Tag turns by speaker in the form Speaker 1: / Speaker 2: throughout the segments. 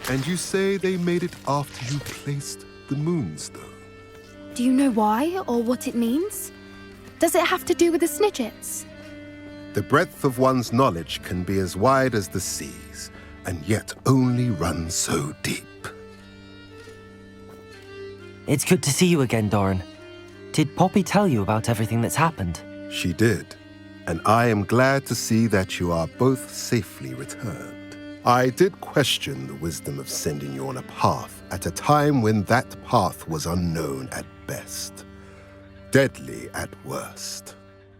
Speaker 1: And you say they made it after you placed the moonstone?
Speaker 2: Do you know why or what it means? Does it have to do with the Snidgets?
Speaker 1: The breadth of one's knowledge can be as wide as the seas, and yet only run so deep.
Speaker 3: It's good to see you again, Doran. Did Poppy tell you about everything that's happened?
Speaker 1: She did, and I am glad to see that you are both safely returned. I did question the wisdom of sending you on a path at a time when that path was unknown at best, deadly at worst.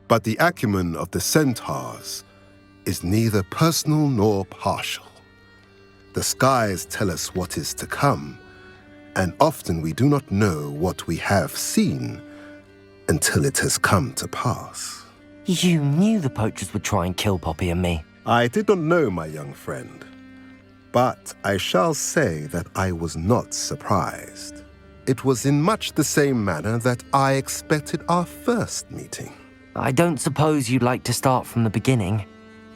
Speaker 1: But the acumen of the centaurs is neither personal nor partial. The skies tell us what is to come, and often we do not know what we have seen until it has come to pass.
Speaker 3: You knew the poachers would try and kill Poppy and me.
Speaker 1: I did not know, my young friend, but I shall say that I was not surprised. It was in much the same manner that I expected our first meeting.
Speaker 3: I don't suppose you'd like to start from the beginning.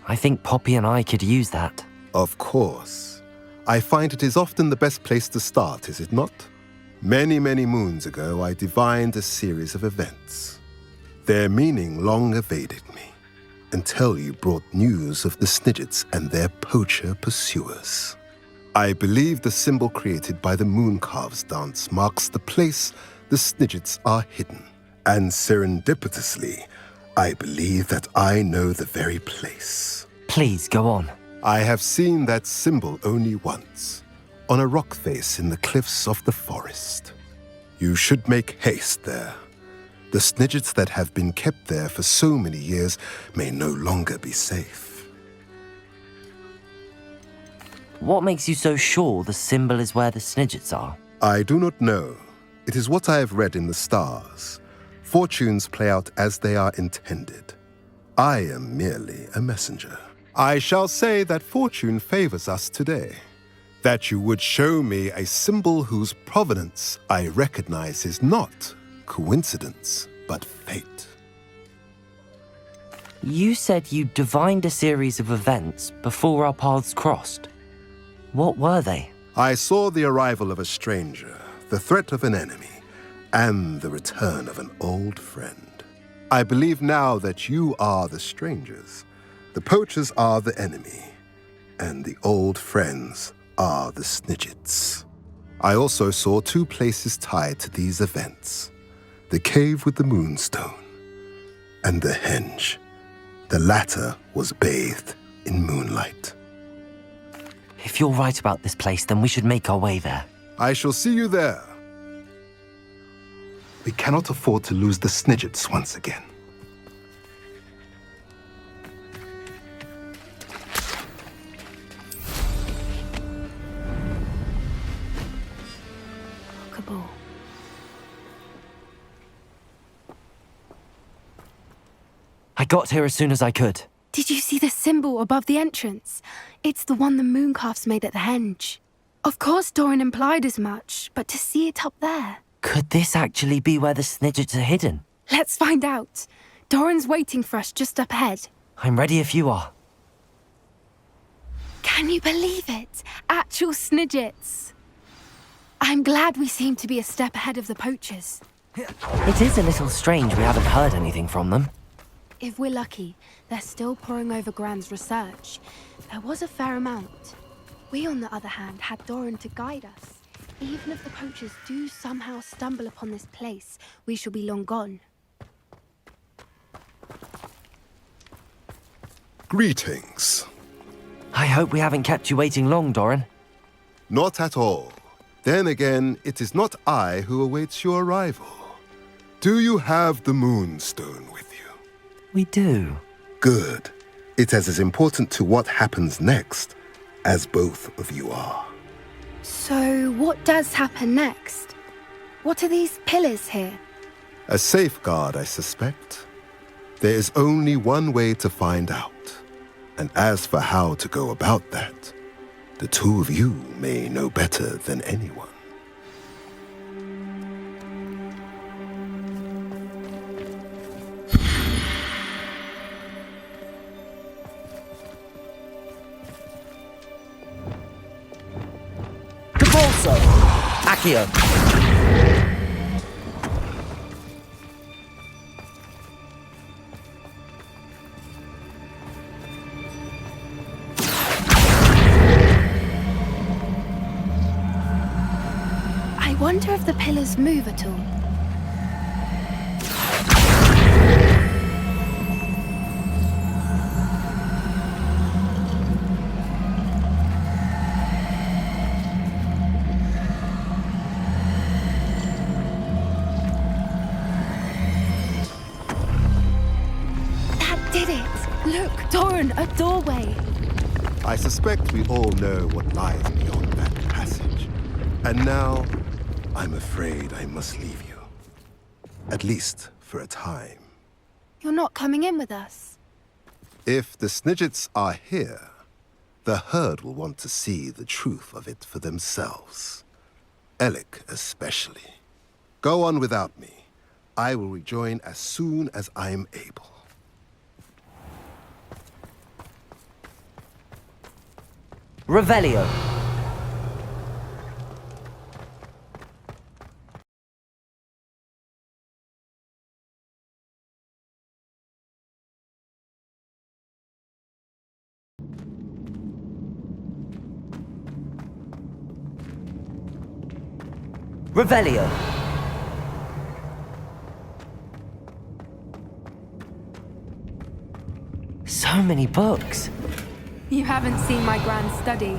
Speaker 3: I think Poppy and I could use that.
Speaker 1: Of course. I find it is often the best place to start, is it not? Many, many moons ago, I divined a series of events. Their meaning long evaded me, until you brought news of the Snidgets and their poacher pursuers. I believe the symbol created by the Mooncalves dance marks the place the Snidgets are hidden. And serendipitously, I believe that I know the very place.
Speaker 3: Please, go on.
Speaker 1: I have seen that symbol only once, on a rock face in the cliffs of the forest. You should make haste there. The Snidgets that have been kept there for so many years may no longer be safe.
Speaker 3: What makes you so sure the symbol is where the Snidgets are?
Speaker 1: I do not know. It is what I have read in the stars. Fortunes play out as they are intended. I am merely a messenger. I shall say that fortune favors us today. That you would show me a symbol whose provenance I recognize is not coincidence, but fate.
Speaker 3: You said you divined a series of events before our paths crossed. What were they?
Speaker 1: I saw the arrival of a stranger, the threat of an enemy, and the return of an old friend. I believe now that you are the strangers, the poachers are the enemy, and the old friends are the Snidgets. I also saw two places tied to these events: the cave with the moonstone and the henge. The latter was bathed in moonlight.
Speaker 3: If you're right about this place, then we should make our way there.
Speaker 1: I shall see you there. We cannot afford to lose the Snidgets once again.
Speaker 2: Kabul.
Speaker 3: I got here as soon as I could.
Speaker 2: Did you see the symbol above the entrance? It's the one the Mooncalves made at the henge. Of course Doran implied as much, but to see it up there...
Speaker 3: Could this actually be where the Snidgets are hidden?
Speaker 2: Let's find out. Doran's waiting for us just up ahead.
Speaker 3: I'm ready if you are.
Speaker 2: Can you believe it? Actual Snidgets. I'm glad we seem to be a step ahead of the poachers.
Speaker 3: It is a little strange we haven't heard anything from them.
Speaker 2: If we're lucky, they're still poring over Gran's research. There was a fair amount. We, on the other hand, had Doran to guide us. Even if the poachers do somehow stumble upon this place, we shall be long gone.
Speaker 1: Greetings.
Speaker 3: I hope we haven't kept you waiting long, Doran.
Speaker 1: Not at all. Then again, it is not I who awaits your arrival. Do you have the moonstone with you?
Speaker 3: We do.
Speaker 1: Good. It is as important to what happens next as both of you are.
Speaker 2: So, what does happen next? What are these pillars here?
Speaker 1: A safeguard, I suspect. There is only one way to find out. And as for how to go about that, the two of you may know better than anyone.
Speaker 3: Accio.
Speaker 2: I wonder if the pillars move at all. Look, Doran, a doorway.
Speaker 1: I suspect we all know what lies beyond that passage. And now, I'm afraid I must leave you. At least for a time.
Speaker 2: You're not coming in with us.
Speaker 1: If the Snidgets are here, the herd will want to see the truth of it for themselves. Alec especially. Go on without me. I will rejoin as soon as I'm able.
Speaker 3: Revelio. Revelio. So many books.
Speaker 2: You haven't seen my grand study.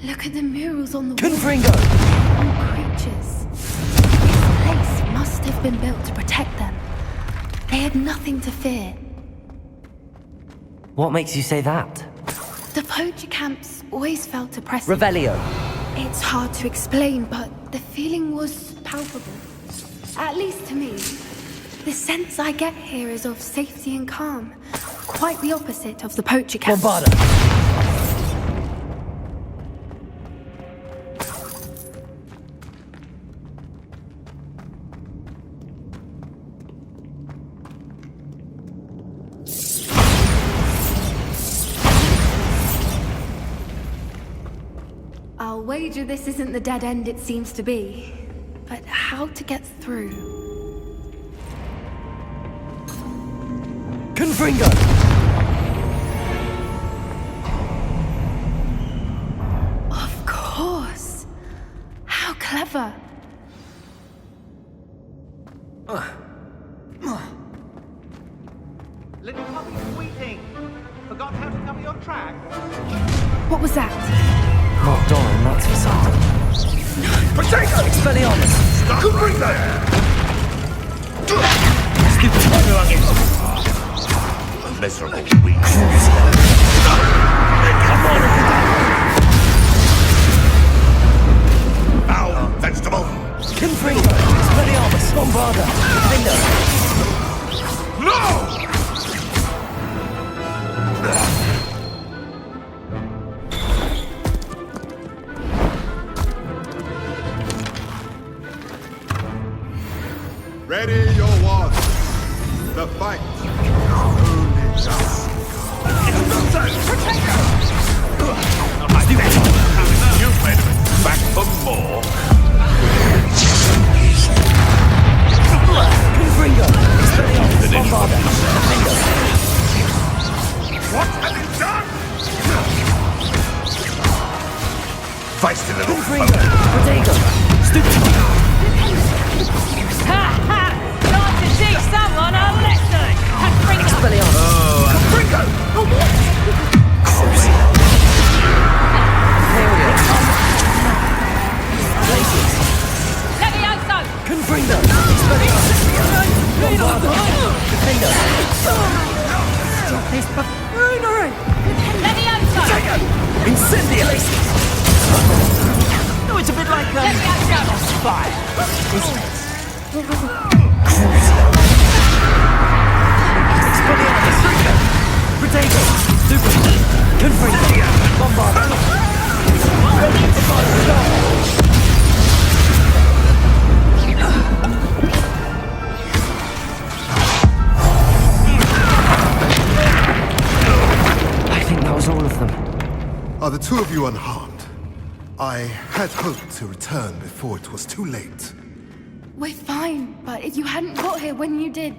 Speaker 2: Look at the murals on the wall.
Speaker 3: Confringo!
Speaker 2: On creatures. This place must have been built to protect them. They had nothing to fear.
Speaker 3: What makes you say that?
Speaker 2: The poacher camps always felt oppressive.
Speaker 3: Revelio.
Speaker 2: It's hard to explain, but the feeling was palpable. At least to me. The sense I get here is of safety and calm. Quite the opposite of the poacher camps.
Speaker 3: Bombarda.
Speaker 2: I'll wager this isn't the dead end it seems to be. But how to get through?
Speaker 3: Confringo!
Speaker 2: Of course! How clever!
Speaker 4: Little puppy squeaking. Forgot how to cover your track?
Speaker 2: What was that?
Speaker 3: Not Doran, that's for certain.
Speaker 5: Potato!
Speaker 3: Expelliarmus!
Speaker 5: Stop right there! Miserable weak. Come on! Foul vegetable!
Speaker 3: Confringo! Expelliarmus! Bombarda! Defender!
Speaker 5: No!
Speaker 1: Ready your watch. The fight only just.
Speaker 5: You wait a minute. Back for more.
Speaker 3: Confringo! Expelliarmus! Bombarda! Defender!
Speaker 5: What have you done? Feisty little
Speaker 3: Confringo!
Speaker 5: foe.
Speaker 3: Protego! Stupid!
Speaker 6: Ha ha! Time to teach someone a lesson! Confringo!
Speaker 5: Confringo!
Speaker 6: Levioso!
Speaker 3: Confringo! Expelliarmus! Bombarda! Defender!
Speaker 6: This buffoonery! Levioso!
Speaker 3: Incendio!
Speaker 6: Oh, it's a bit like Levioso!
Speaker 3: Fire! Isn't it? Expelliarmus! Protego! Super! Confringo! Bombarda! I think that was all of them.
Speaker 1: Are the two of you unharmed? I had hoped to return before it was too late.
Speaker 2: We're fine, but if you hadn't got here when you did,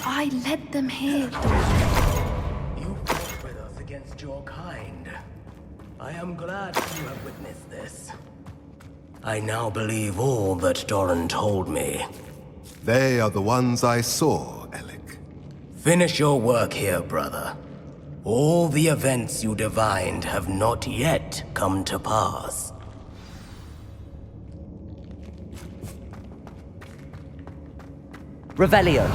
Speaker 2: I led them here, Doran.
Speaker 7: You fought with us against your kind. I am glad you have witnessed this. I now believe all that Doran told me.
Speaker 1: They are the ones I saw, Alec.
Speaker 7: Finish your work here, brother. All the events you divined have not yet come to pass.
Speaker 3: Revelio.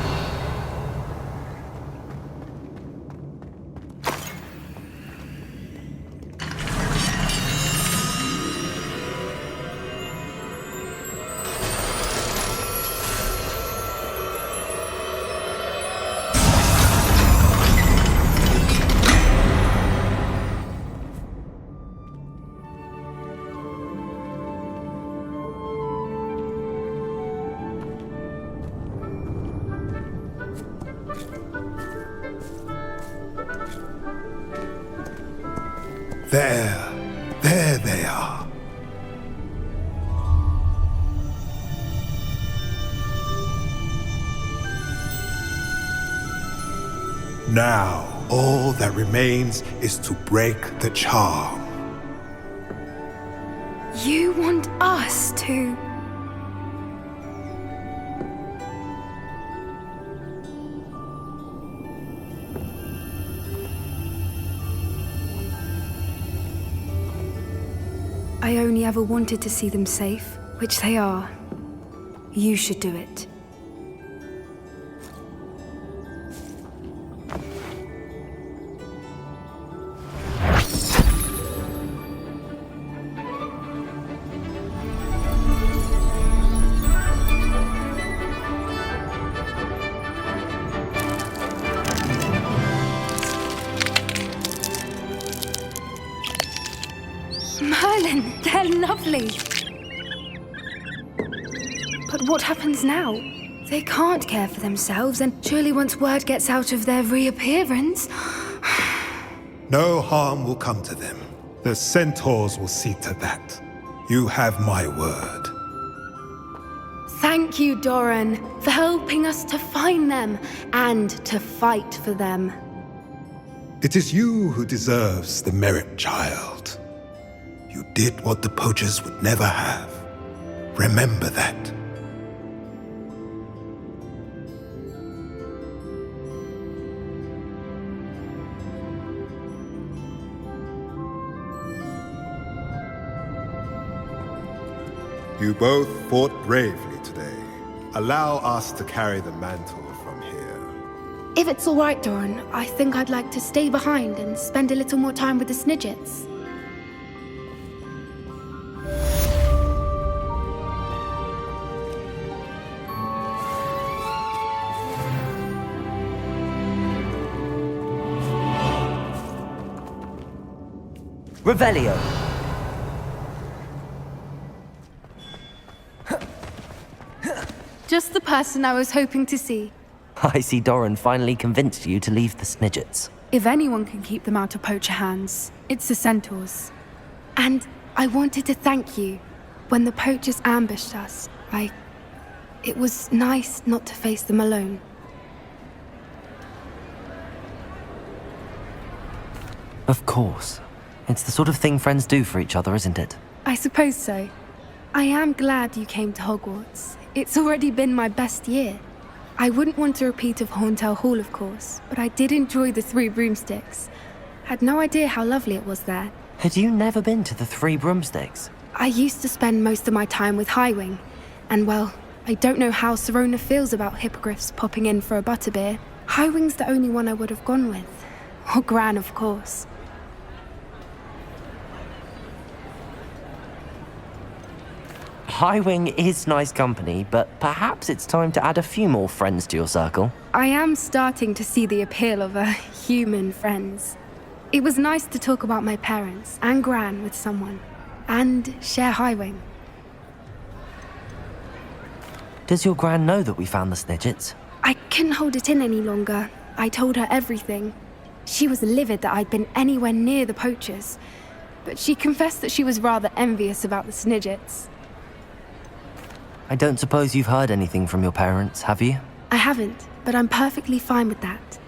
Speaker 1: There they are. Now, all that remains is to break the charm.
Speaker 2: You want us to... I only ever wanted to see them safe, which they are. You should do it. Merlin, they're lovely. But what happens now? They can't care for themselves, and surely once word gets out of their reappearance...
Speaker 1: No harm will come to them. The centaurs will see to that. You have my word.
Speaker 2: Thank you, Doran, for helping us to find them and to fight for them.
Speaker 1: It is you who deserves the merit, child. You did what the poachers would never have. Remember that. You both fought bravely today. Allow us to carry the mantle from here.
Speaker 2: If it's all right, Doran, I think I'd like to stay behind and spend a little more time with the Snidgets.
Speaker 3: Revelio.
Speaker 2: Just the person I was hoping to see.
Speaker 3: I see Doran finally convinced you to leave the Snidgets.
Speaker 2: If anyone can keep them out of poacher hands, it's the centaurs. And I wanted to thank you. When the poachers ambushed us, it was nice not to face them alone.
Speaker 3: Of course. It's the sort of thing friends do for each other, isn't it?
Speaker 2: I suppose so. I am glad you came to Hogwarts. It's already been my best year. I wouldn't want a repeat of Hauntel Hall, of course, but I did enjoy the Three Broomsticks. Had no idea how lovely it was there.
Speaker 3: Had you never been to the Three Broomsticks?
Speaker 2: I used to spend most of my time with Highwing, and well, I don't know how Serona feels about hippogriffs popping in for a butterbeer. Highwing's the only one I would have gone with. Or Gran, of course.
Speaker 3: Highwing is nice company, but perhaps it's time to add a few more friends to your circle.
Speaker 2: I am starting to see the appeal of human friends. It was nice to talk about my parents and Gran with someone, and share Highwing.
Speaker 3: Does your Gran know that we found the Snidgets?
Speaker 2: I couldn't hold it in any longer. I told her everything. She was livid that I'd been anywhere near the poachers. but she confessed that she was rather envious about the Snidgets.
Speaker 3: I don't suppose you've heard anything from your parents, have you?
Speaker 2: I haven't, but I'm perfectly fine with that.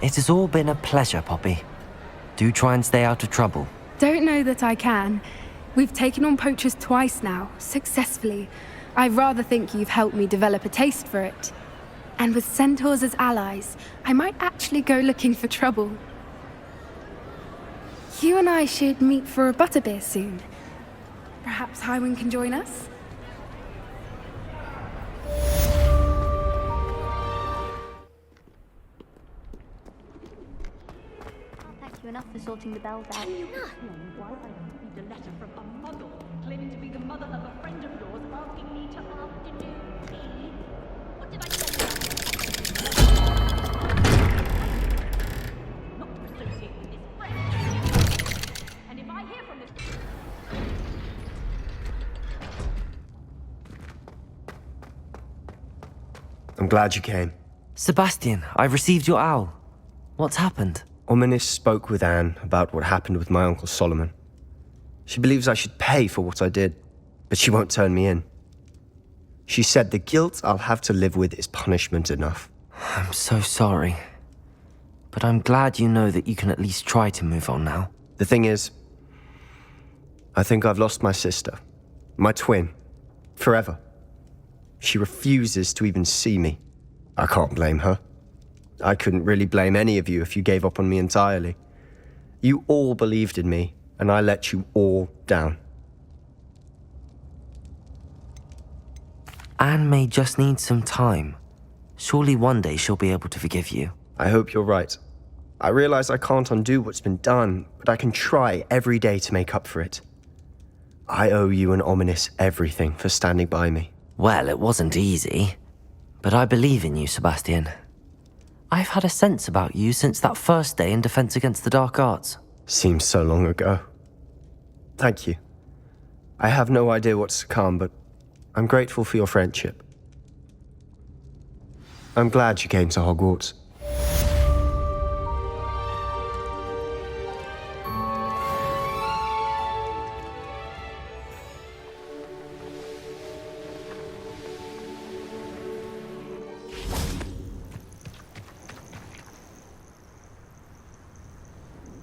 Speaker 3: It has all been a pleasure, Poppy. Do try and stay out of trouble.
Speaker 2: Don't know that I can. We've taken on poachers twice now, successfully. I rather think you've helped me develop a taste for it. And with centaurs as allies, I might actually go looking for trouble. You and I should meet for a butterbeer soon. Perhaps Highwind can join us?
Speaker 8: Thank you enough for sorting the bells out.
Speaker 6: Why I received a letter from a mother claiming to be the mother of a friend of yours, asking me to afternoon tea. What did I say? Not to associate with this friend. And if I hear from this...
Speaker 9: I'm glad you came.
Speaker 3: Sebastian, I've received your owl. What's happened?
Speaker 9: Ominis spoke with Anne about what happened with my Uncle Solomon. She believes I should pay for what I did, but she won't turn me in. She said the guilt I'll have to live with is punishment enough.
Speaker 3: I'm so sorry. But I'm glad you know that you can at least try to move on now.
Speaker 9: The thing is, I think I've lost my sister, my twin, forever. She refuses to even see me. I can't blame her. I couldn't really blame any of you if you gave up on me entirely. You all believed in me, and I let you all down.
Speaker 3: Anne may just need some time. Surely one day she'll be able to forgive you.
Speaker 9: I hope you're right. I realize I can't undo what's been done, but I can try every day to make up for it. I owe you and Ominis everything for standing by me.
Speaker 3: Well, it wasn't easy. But I believe in you, Sebastian. I've had a sense about you since that first day in Defense Against the Dark Arts.
Speaker 9: Seems so long ago. Thank you. I have no idea what's to come, but I'm grateful for your friendship. I'm glad you came to Hogwarts.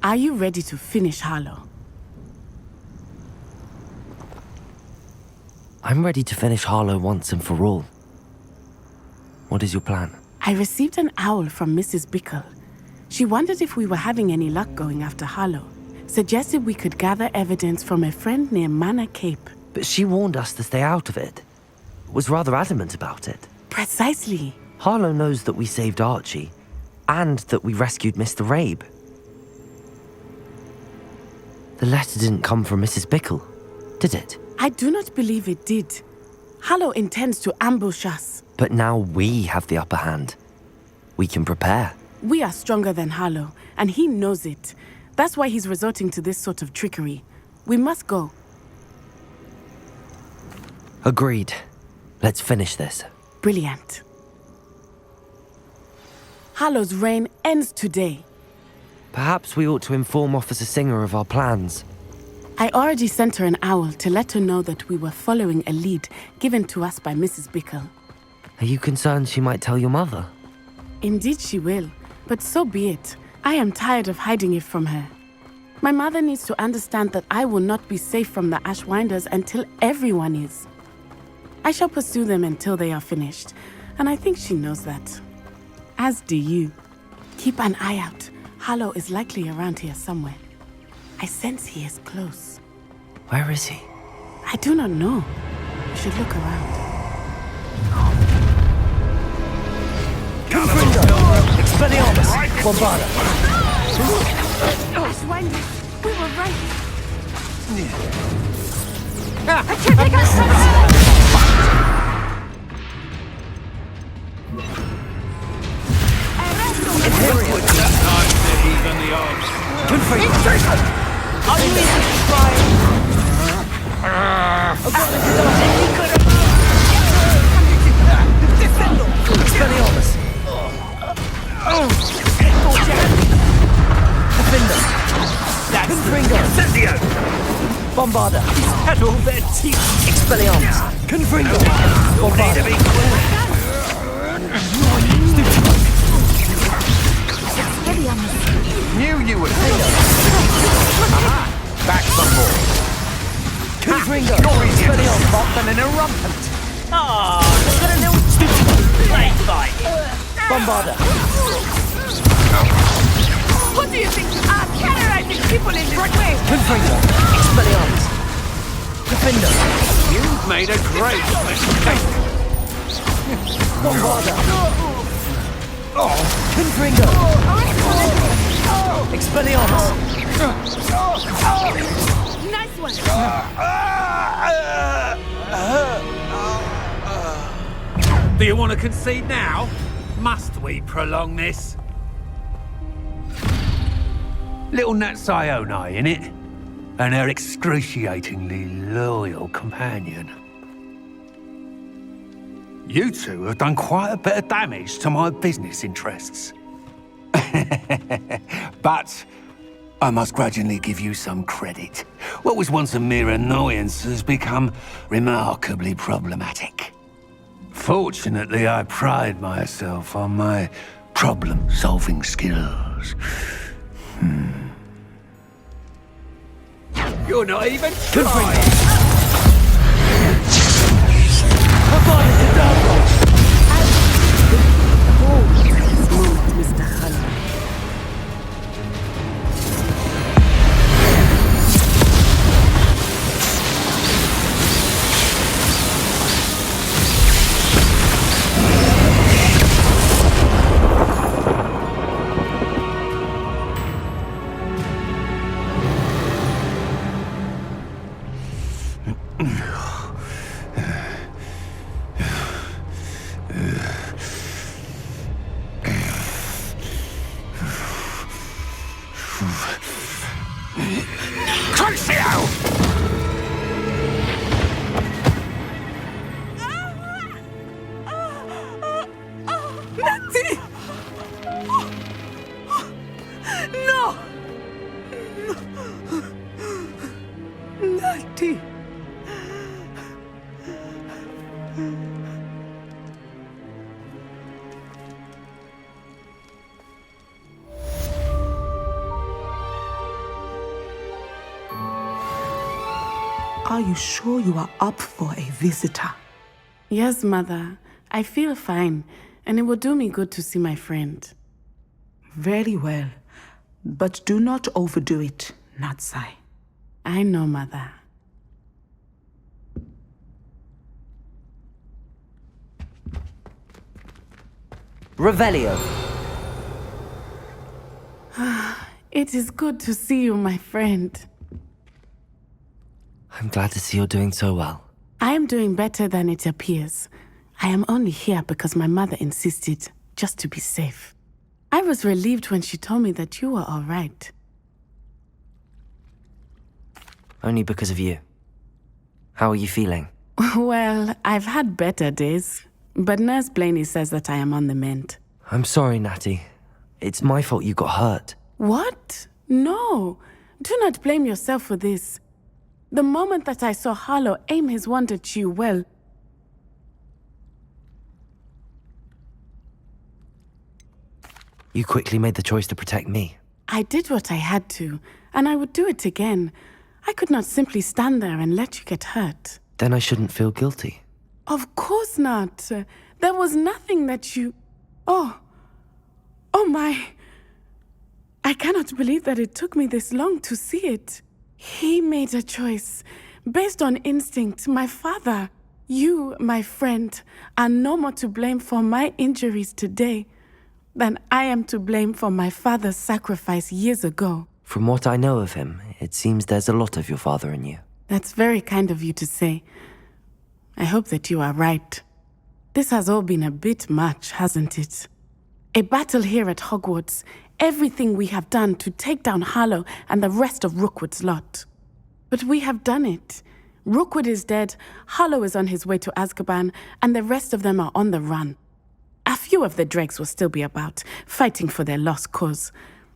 Speaker 10: Are you ready to finish Harlow?
Speaker 3: I'm ready to finish Harlow once and for all. What is your plan?
Speaker 10: I received an owl from Mrs. Bickle. She wondered if we were having any luck going after Harlow. Suggested we could gather evidence from a friend near Manor Cape.
Speaker 3: But she warned us to stay out of it. Was rather adamant about it.
Speaker 10: Precisely.
Speaker 3: Harlow knows that we saved Archie, and that we rescued Mr. Rabe. The letter didn't come from Mrs. Bickle, did it?
Speaker 10: I do not believe it did. Harlow intends to ambush us.
Speaker 3: But now we have the upper hand. We can prepare.
Speaker 10: We are stronger than Harlow, and he knows it. That's why he's resorting to this sort of trickery. We must go.
Speaker 3: Agreed. Let's finish this.
Speaker 10: Brilliant. Harlow's reign ends today.
Speaker 3: Perhaps we ought to inform Officer Singer of our plans.
Speaker 10: I already sent her an owl to let her know that we were following a lead given to us by Mrs. Bickle.
Speaker 3: Are you concerned she might tell your mother?
Speaker 10: Indeed she will, but so be it. I am tired of hiding it from her. My mother needs to understand that I will not be safe from the Ashwinders until everyone is. I shall pursue them until they are finished, and I think she knows that. As do you. Keep an eye out. Harlow is likely around here somewhere. I sense he is close.
Speaker 3: Where is he?
Speaker 10: I do not know. We should look around.
Speaker 5: Expelliarmus! Bombarda!
Speaker 10: Ashwinders, we were right.
Speaker 6: I can't take us!
Speaker 5: Good for you!
Speaker 3: Expelliarmus! Defender! That's the
Speaker 5: Bombada.
Speaker 4: That'll bet teeth.
Speaker 5: Expelliarmus. Confringo. Bombada.
Speaker 4: Knew you would. Aha! Back some more.
Speaker 5: Confringo.
Speaker 4: You're easier to
Speaker 5: Expelliarmus.
Speaker 4: spot than in a rumpant. Oh, look at a little stupid play fight.
Speaker 5: Bombada.
Speaker 6: Who do you think you are terrorizing people in this way?
Speaker 5: Confringo. Expelliarmus. Defender.
Speaker 4: You've made a great mistake.
Speaker 5: Bombada. Confringo. Expelliarmus.
Speaker 6: Nice one.
Speaker 4: Do you want to concede now? Must we prolong this? Little Nat Sione, innit? And her excruciatingly loyal companion. You two have done quite a bit of damage to my business interests. But I must grudgingly give you some credit. What was once a mere annoyance has become remarkably problematic. Fortunately, I pride myself on my problem-solving skills. You're not even trying!
Speaker 10: Smooth, Mr. Harlow.
Speaker 11: Are you sure you are up for a visitor?
Speaker 10: Yes, Mother. I feel fine, and it will do me good to see my friend.
Speaker 11: Very well. But do not overdo it, Natsai.
Speaker 10: I know, Mother.
Speaker 3: Revelio.
Speaker 10: It is good to see you, my friend.
Speaker 3: I'm glad to see you're doing so well.
Speaker 10: I am doing better than it appears. I am only here because my mother insisted, just to be safe. I was relieved when she told me that you were all right.
Speaker 3: Only because of you. How are you feeling?
Speaker 10: Well, I've had better days, but Nurse Blaney says that I am on the mend.
Speaker 3: I'm sorry, Natty. It's my fault you got hurt.
Speaker 10: What? No. Do not blame yourself for this. The moment that I saw Harlow aim his wand at you, well...
Speaker 3: You quickly made the choice to protect me.
Speaker 10: I did what I had to, and I would do it again. I could not simply stand there and let you get hurt.
Speaker 3: Then I shouldn't feel guilty.
Speaker 10: Of course not. There was nothing that you... Oh my... I cannot believe that it took me this long to see it. He made a choice. Based on instinct, my father, you, my friend, are no more to blame for my injuries today than I am to blame for my father's sacrifice years ago.
Speaker 3: From what I know of him, it seems there's a lot of your father in you.
Speaker 10: That's very kind of you to say. I hope that you are right. This has all been a bit much, hasn't it? A battle here at Hogwarts, everything we have done to take down Harlow and the rest of Rookwood's lot. But we have done it. Rookwood is dead, Harlow is on his way to Azkaban, and the rest of them are on the run. A few of the dregs will still be about, fighting for their lost cause.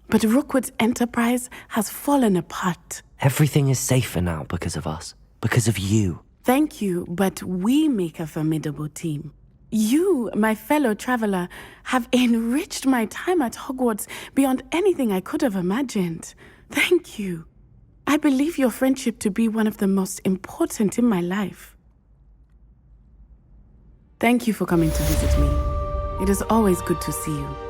Speaker 10: But Rookwood's enterprise has fallen apart.
Speaker 3: Everything is safer now because of us, because of you.
Speaker 10: Thank you, but we make a formidable team. You, my fellow traveler, have enriched my time at Hogwarts beyond anything I could have imagined. Thank you. I believe your friendship to be one of the most important in my life. Thank you for coming to visit me. It is always good to see you.